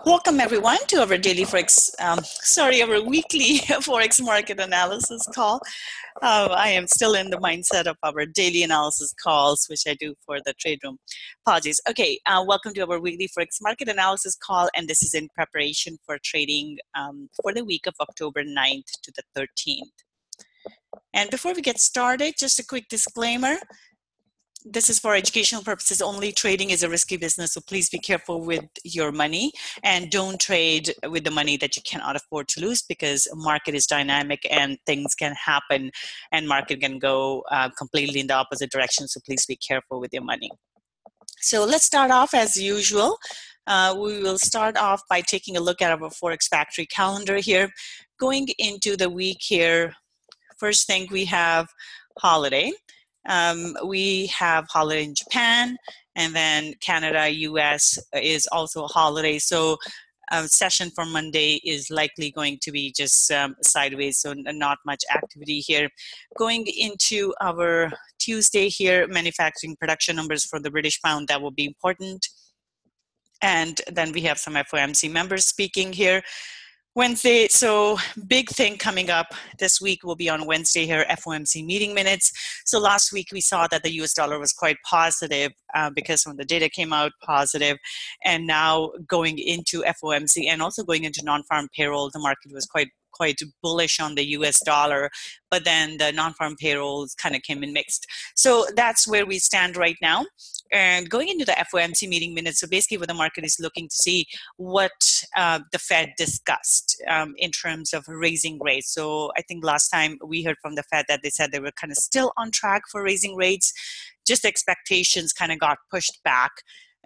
Welcome everyone to our daily Forex, our weekly Forex market analysis call. I am still in the mindset of our daily analysis calls, which I do for the trade room. Apologies. Okay, welcome to our weekly Forex market analysis call, and this is in preparation for trading for the week of October 9th to the 13th. And before we get started, just a quick disclaimer. This is for educational purposes only. Trading is a risky business, so please be careful with your money and don't trade with the money that you cannot afford to lose, because market is dynamic and things can happen and market can go completely in the opposite direction, so please be careful with your money. So let's start off as usual. We will start off by taking a look at our Forex Factory calendar here. Going into the week here, first thing we have holiday. We have holiday in Japan, and then Canada, US is also a holiday. So session for Monday is likely going to be just sideways, so not much activity here. Going into our Tuesday here, manufacturing production numbers for the British pound, that will be important. And then we have some FOMC members speaking here. Wednesday, so big thing coming up this week will be on Wednesday here, FOMC meeting minutes. So last week we saw that the US dollar was quite positive because when the data came out positive, and now going into FOMC and also going into non-farm payroll, the market was quite bullish on the US dollar, but then the non-farm payrolls kind of came in mixed. So that's where we stand right now. And going into the FOMC meeting minutes, so basically what the market is looking to see what the Fed discussed in terms of raising rates. So I think last time we heard from the Fed that they said they were kind of still on track for raising rates. Just expectations kind of got pushed back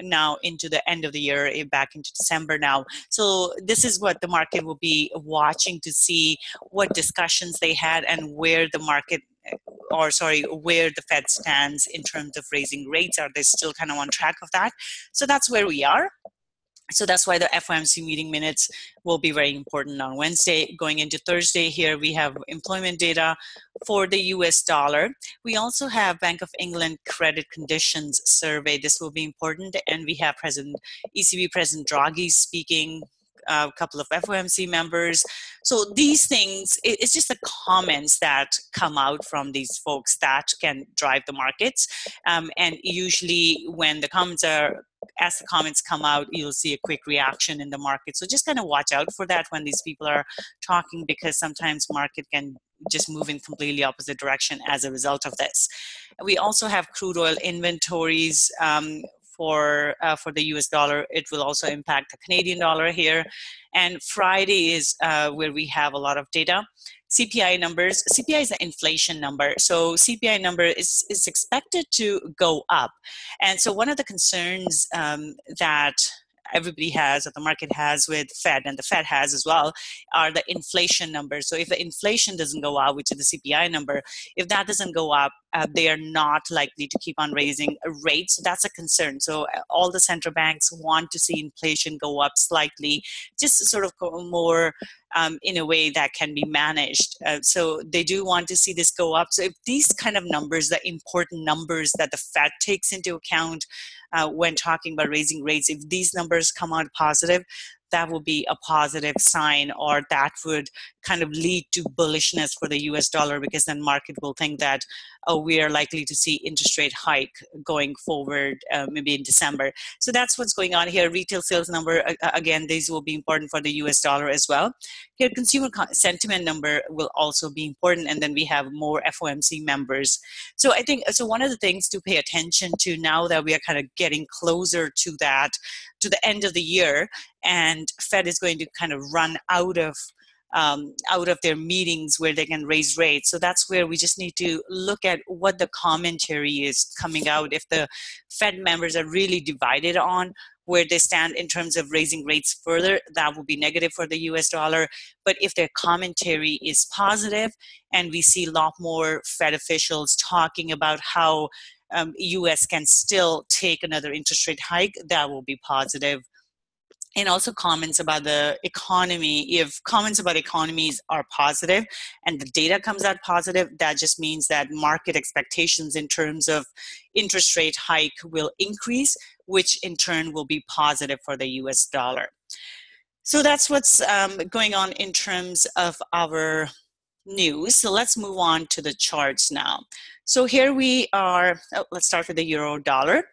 now into the end of the year, back into December now. So this is what the market will be watching to see what discussions they had and where the market, where the Fed stands in terms of raising rates. Are they still kind of on track of that? So that's where we are. So that's why the FOMC meeting minutes will be very important on Wednesday. Going into Thursday here, we have employment data for the US dollar. We also have Bank of England credit conditions survey. This will be important. And we have ECB President Draghi speaking, a couple of FOMC members. So these things, it's just the comments that come out from these folks that can drive the markets. And usually when as the comments come out, you'll see a quick reaction in the market. So just kind of watch out for that when these people are talking, because sometimes market can just move in completely opposite direction as a result of this. We also have crude oil inventories for the US dollar. It will also impact the Canadian dollar here. And Friday is where we have a lot of data. CPI numbers. CPI is an inflation number. So CPI number is expected to go up. And so one of the concerns that everybody has, or the market has with Fed, and the Fed has as well, are the inflation numbers. So if the inflation doesn't go up, which is the CPI number, if that doesn't go up, they are not likely to keep on raising rates. So that's a concern. So all the central banks want to see inflation go up slightly, just sort of more in a way that can be managed. So they do want to see this go up. So if these kind of numbers, the important numbers that the Fed takes into account when talking about raising rates, if these numbers come out positive, that will be a positive sign, or that would kind of lead to bullishness for the US dollar, because then market will think that, oh, we are likely to see interest rate hike going forward, maybe in December. So that's what's going on here. Retail sales number, again, these will be important for the US dollar as well. Here, consumer sentiment number will also be important, and then we have more FOMC members. So I think, so one of the things to pay attention to now that we are kind of getting closer to that, to the end of the year, and Fed is going to kind of run out of their meetings where they can raise rates. So that's where we just need to look at what the commentary is coming out. If the Fed members are really divided on where they stand in terms of raising rates further, that will be negative for the US dollar. But if their commentary is positive, and we see a lot more Fed officials talking about how US can still take another interest rate hike, that will be positive. And also comments about the economy. If comments about economies are positive and the data comes out positive, that just means that market expectations in terms of interest rate hike will increase, which in turn will be positive for the US dollar. So that's what's going on in terms of our news. So let's move on to the charts now. So here we are. Oh, let's start with the euro dollar.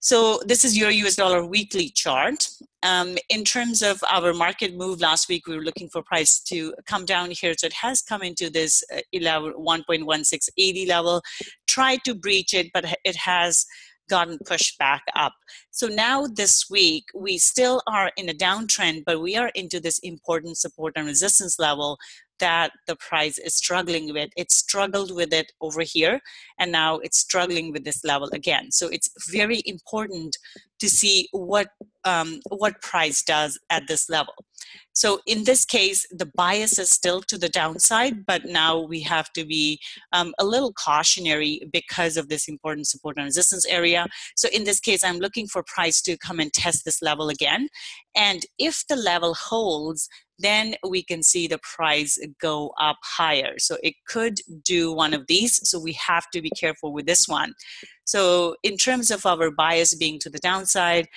So this is your US dollar weekly chart. In terms of our market move last week, we were looking for price to come down here. So it has come into this 1.1680 level, tried to breach it, but it has gotten pushed back up. So now this week, we still are in a downtrend, but we are into this important support and resistance level that the price is struggling with. It struggled with it over here, and now it's struggling with this level again. So it's very important to see what price does at this level. So in this case, the bias is still to the downside, but now we have to be a little cautionary because of this important support and resistance area. So in this case, I'm looking for price to come and test this level again. And if the level holds, then we can see the price go up higher. So it could do one of these. So we have to be careful with this one. So in terms of our bias being to the downside,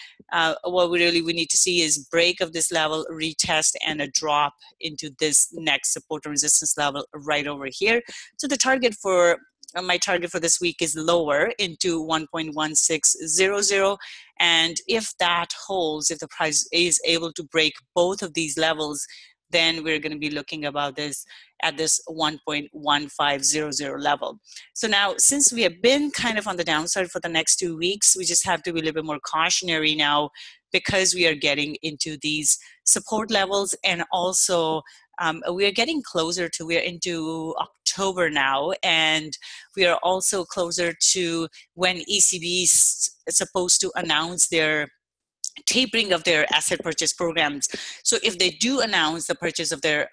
what we need to see is break of this level, retest, and a drop into this next support and resistance level right over here. So the target for my target for this week is lower into 1.1600, and if that holds, if the price is able to break both of these levels, then we're going to be looking about this at this 1.1500 level. So now, since we have been kind of on the downside for the next 2 weeks, we just have to be a little bit more cautionary now, because we are getting into these support levels, and also we are getting closer to, we're into October now, and we are also closer to when ECB is supposed to announce their tapering of their asset purchase programs. So if they do announce the purchase of their,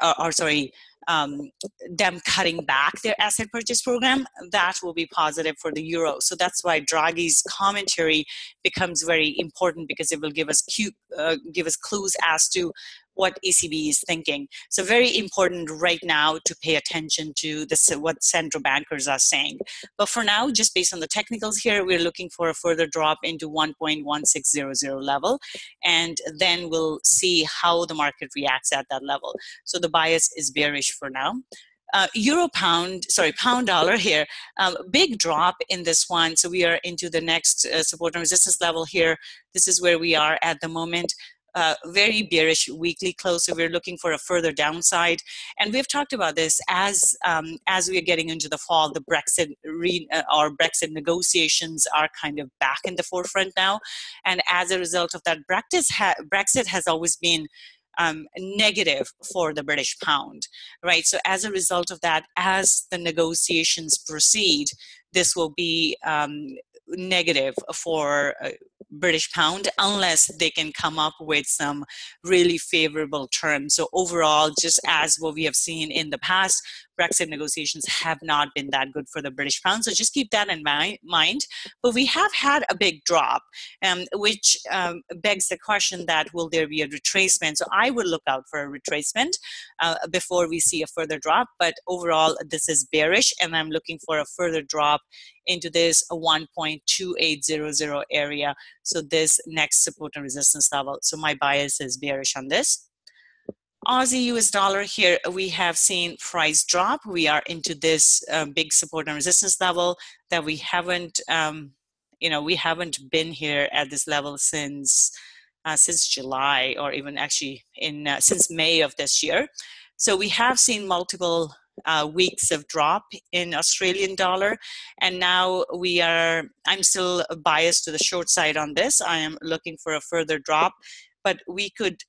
them cutting back their asset purchase program, that will be positive for the euro. So that's why Draghi's commentary becomes very important, because it will give us clues as to what ECB is thinking. So very important right now to pay attention to this, what central bankers are saying. But for now, just based on the technicals here, we're looking for a further drop into 1.1600 level, and then we'll see how the market reacts at that level. So the bias is bearish for now. Pound dollar here, big drop in this one. So we are into the next support and resistance level here. This is where we are at the moment. Very bearish weekly close, so we're looking for a further downside. And we've talked about this as we are getting into the fall. The Brexit negotiations are kind of back in the forefront now, and as a result of that, Brexit has always been negative for the British pound, right? So as a result of that, as the negotiations proceed, this will be negative for British pound, unless they can come up with some really favorable terms. So overall, just as what we have seen in the past, Brexit negotiations have not been that good for the British pound. So just keep that in mind. But we have had a big drop, which begs the question that will there be a retracement? So I would look out for a retracement before we see a further drop. But overall, this is bearish, and I'm looking for a further drop into this 1.2800 area. So this next support and resistance level. So my bias is bearish on this. Aussie US dollar here, we have seen price drop. We are into this big support and resistance level that we haven't, we haven't been here at this level since July, or even actually since May of this year. So we have seen multiple weeks of drop in Australian dollar, and now I'm still biased to the short side on this. I am looking for a further drop, but we could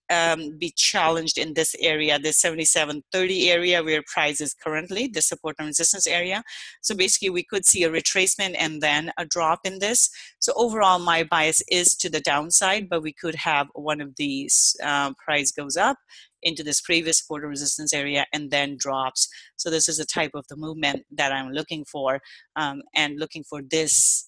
be challenged in this area, this 77.30 area where price is currently, the support and resistance area. So basically we could see a retracement and then a drop in this. So overall, my bias is to the downside, but we could have one of these, price goes up into this previous support and resistance area and then drops. So this is a type of the movement that I'm looking for, and looking for this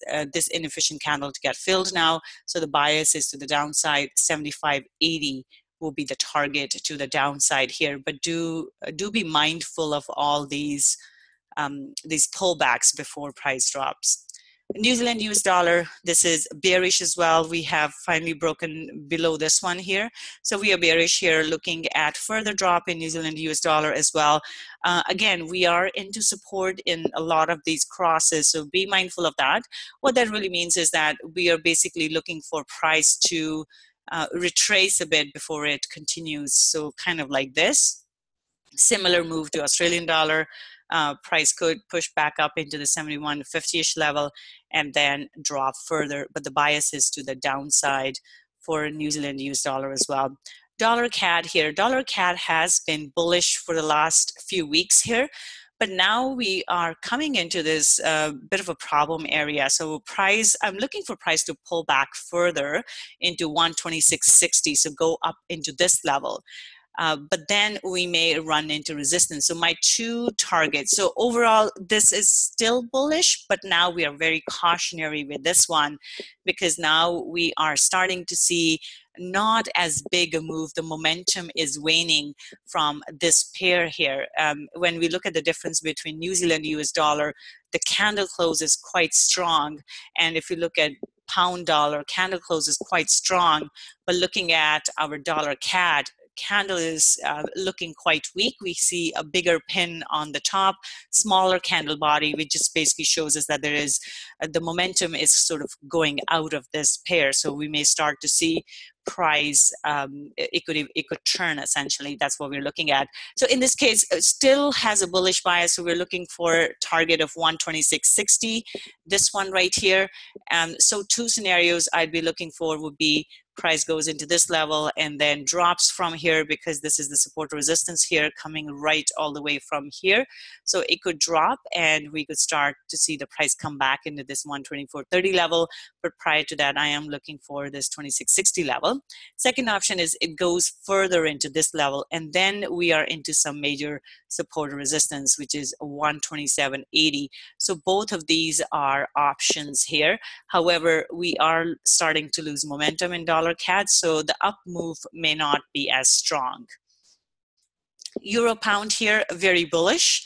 inefficient candle to get filled now. So the bias is to the downside. 75.80 will be the target to the downside here. But do be mindful of all these pullbacks before price drops. New Zealand US dollar, this is bearish as well. We have finally broken below this one here. So we are bearish here, looking at further drop in New Zealand US dollar as well. Again, we are into support in a lot of these crosses, so be mindful of that. What that really means is that we are basically looking for price to retrace a bit before it continues. So kind of like this. Similar move to Australian dollar. Price could push back up into the 71.50-ish level and then drop further, but the bias is to the downside for New Zealand US dollar as well. Dollar CAD here. Dollar CAD has been bullish for the last few weeks here, but now we are coming into this bit of a problem area. So price, I'm looking for price to pull back further into 126.60, so go up into this level. But then we may run into resistance. So my two targets. So overall, this is still bullish, but now we are very cautionary with this one because now we are starting to see not as big a move. The momentum is waning from this pair here. When we look at the difference between New Zealand US dollar, the candle close is quite strong. And if you look at pound dollar, candle close is quite strong. But looking at our dollar CAD, candle is looking quite weak. We see a bigger pin on the top, smaller candle body, which just basically shows us that there is the momentum is sort of going out of this pair. So we may start to see price, it could turn essentially. That's what we're looking at. So in this case, it still has a bullish bias. So we're looking for target of 126.60. This one right here. So two scenarios I'd be looking for would be price goes into this level and then drops from here because this is the support resistance here coming right all the way from here. So it could drop and we could start to see the price come back into this 124.30 level. But prior to that, I am looking for this 26.60 level. Second option is it goes further into this level and then we are into some major support resistance, which is 127.80. So both of these are options here. However, we are starting to lose momentum in dollar CAD, so the up move may not be as strong. Euro pound here, very bullish.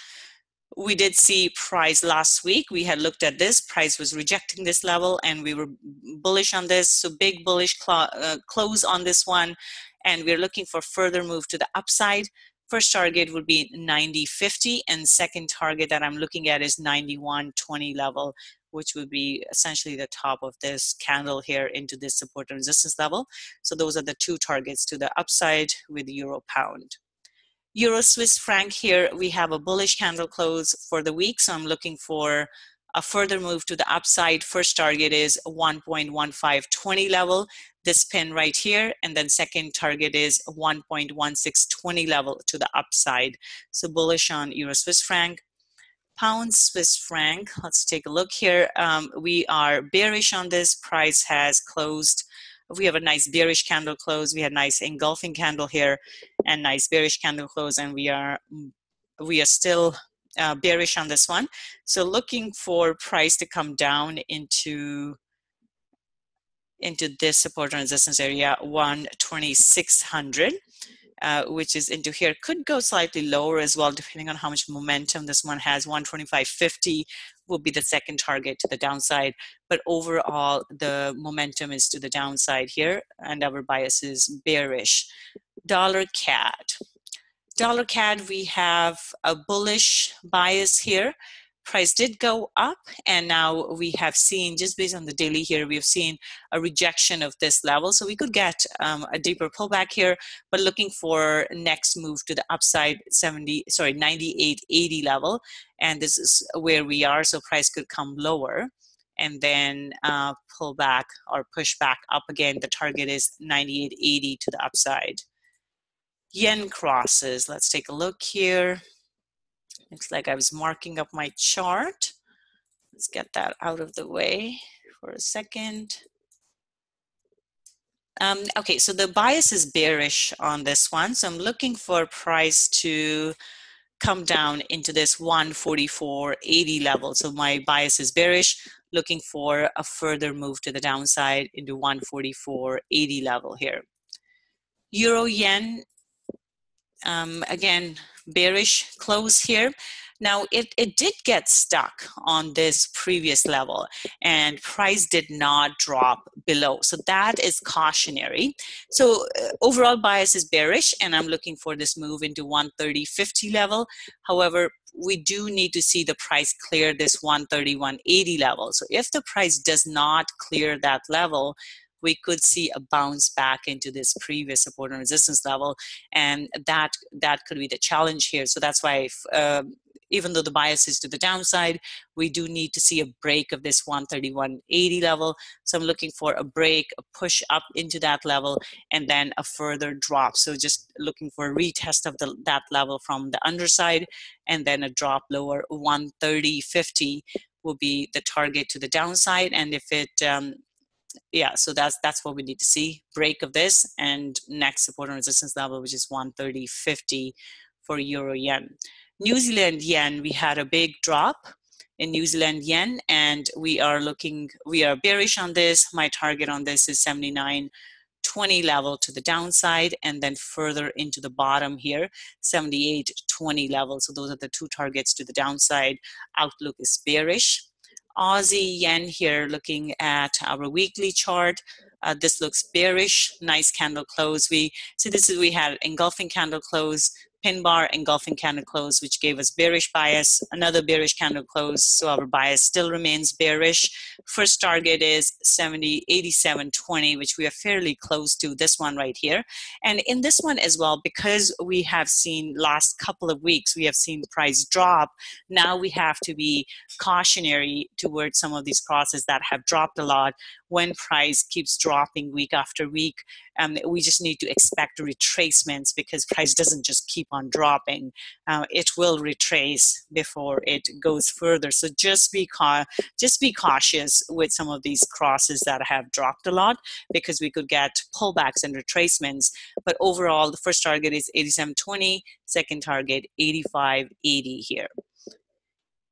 We did see price last week. We had looked at this. Price was rejecting this level and we were bullish on this. So big bullish close on this one. And we're looking for further move to the upside. First target would be 90.50 and second target that I'm looking at is 91.20 level, which would be essentially the top of this candle here into this support and resistance level. So those are the two targets to the upside with Euro pound. Euro Swiss franc here, we have a bullish candle close for the week. So I'm looking for a further move to the upside. First target is 1.1520 level, this pin right here. And then second target is 1.1620 level to the upside. So bullish on Euro Swiss franc. Pound Swiss franc, let's take a look here. We are bearish on this. Price has closed. We have a nice bearish candle close. We had nice engulfing candle here and nice bearish candle close, and we are still bearish on this one. So looking for price to come down into this support and resistance area, 12600. Which is into here, could go slightly lower as well, depending on how much momentum this one has. 125.50 will be the second target to the downside. But overall, the momentum is to the downside here, and our bias is bearish. Dollar CAD. Dollar CAD, we have a bullish bias here. Price did go up, and now we have seen, just based on the daily here, we have seen a rejection of this level. So we could get a deeper pullback here, but looking for next move to the upside 98.80 level. And this is where we are, so price could come lower and then pull back or push back up again. The target is 98.80 to the upside. Yen crosses, let's take a look here. Looks like I was marking up my chart. Let's get that out of the way for a second. Okay, so the bias is bearish on this one. So I'm looking for price to come down into this 144.80 level. So my bias is bearish, looking for a further move to the downside into 144.80 level here. Euro yen, again, bearish close here. Now, it did get stuck on this previous level and price did not drop below. So that is cautionary. So overall bias is bearish and I'm looking for this move into 130.50 level. However, we do need to see the price clear this 130.180 level. So if the price does not clear that level, we could see a bounce back into this previous support and resistance level, and that could be the challenge here. So that's why even though the bias is to the downside, we do need to see a break of this 131.80 level. So I'm looking for a break, a push up into that level, and then a further drop. So just looking for a retest of that level from the underside, and then a drop lower. 130.50 will be the target to the downside, and if it yeah, so that's what we need to see. Break of this and next support and resistance level, which is 130.50 for euro yen. New Zealand yen, we had a big drop in New Zealand yen, and we are bearish on this. My target on this is 79.20 level to the downside, and then further into the bottom here, 78.20 level. So those are the two targets to the downside. Outlook is bearish. Aussie yen here, looking at our weekly chart. This looks bearish. Nice candle close. We had engulfing candle close, pin bar, engulfing candle close, which gave us bearish bias. Another bearish candle close, so our bias still remains bearish. First target is 87.20, which we are fairly close to. This one right here, and in this one as well, because we have seen last couple of weeks we have seen price drop. Now we have to be cautionary towards some of these crosses that have dropped a lot. When price keeps dropping week after week, we just need to expect retracements, because price doesn't just keep on dropping. It will retrace before it goes further. So just be cautious with some of these crosses that have dropped a lot, because we could get pullbacks and retracements. But overall, the first target is 87.20, second target 85.80 here.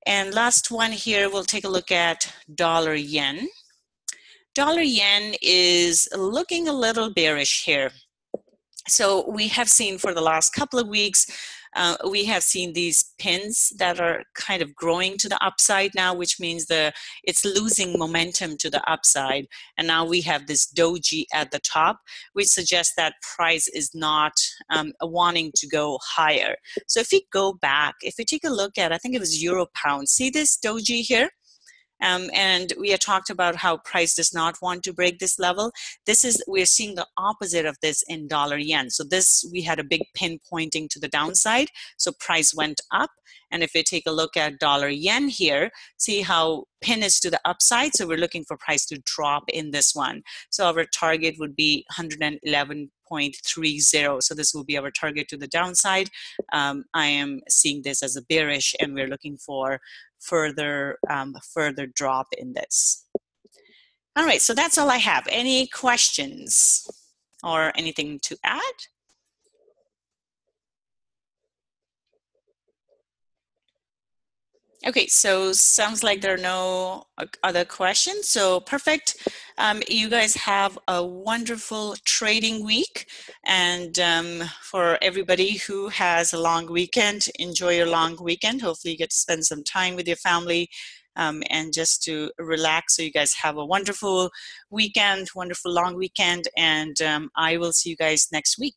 And last one here, we'll take a look at dollar yen. Dollar yen is looking a little bearish here. So we have seen for the last couple of weeks, we have seen these pins that are kind of growing to the upside now, which means it's losing momentum to the upside. And now we have this doji at the top, which suggests that price is not wanting to go higher. So if we go back, if we take a look at, I think it was euro pound, see this doji here? And we had talked about how price does not want to break this level. We're seeing the opposite of this in dollar yen. So we had a big pin pointing to the downside. So price went up. And if we take a look at dollar yen here, see how pin is to the upside. So we're looking for price to drop in this one. So our target would be 111.30. So this will be our target to the downside. I am seeing this as a bearish, and we're looking for further drop in this. All right, so that's all I have. Any questions or anything to add? Okay, so sounds like there are no other questions. So perfect. You guys have a wonderful trading week. And for everybody who has a long weekend, enjoy your long weekend. Hopefully you get to spend some time with your family and just to relax. So you guys have a wonderful weekend, wonderful long weekend. And I will see you guys next week.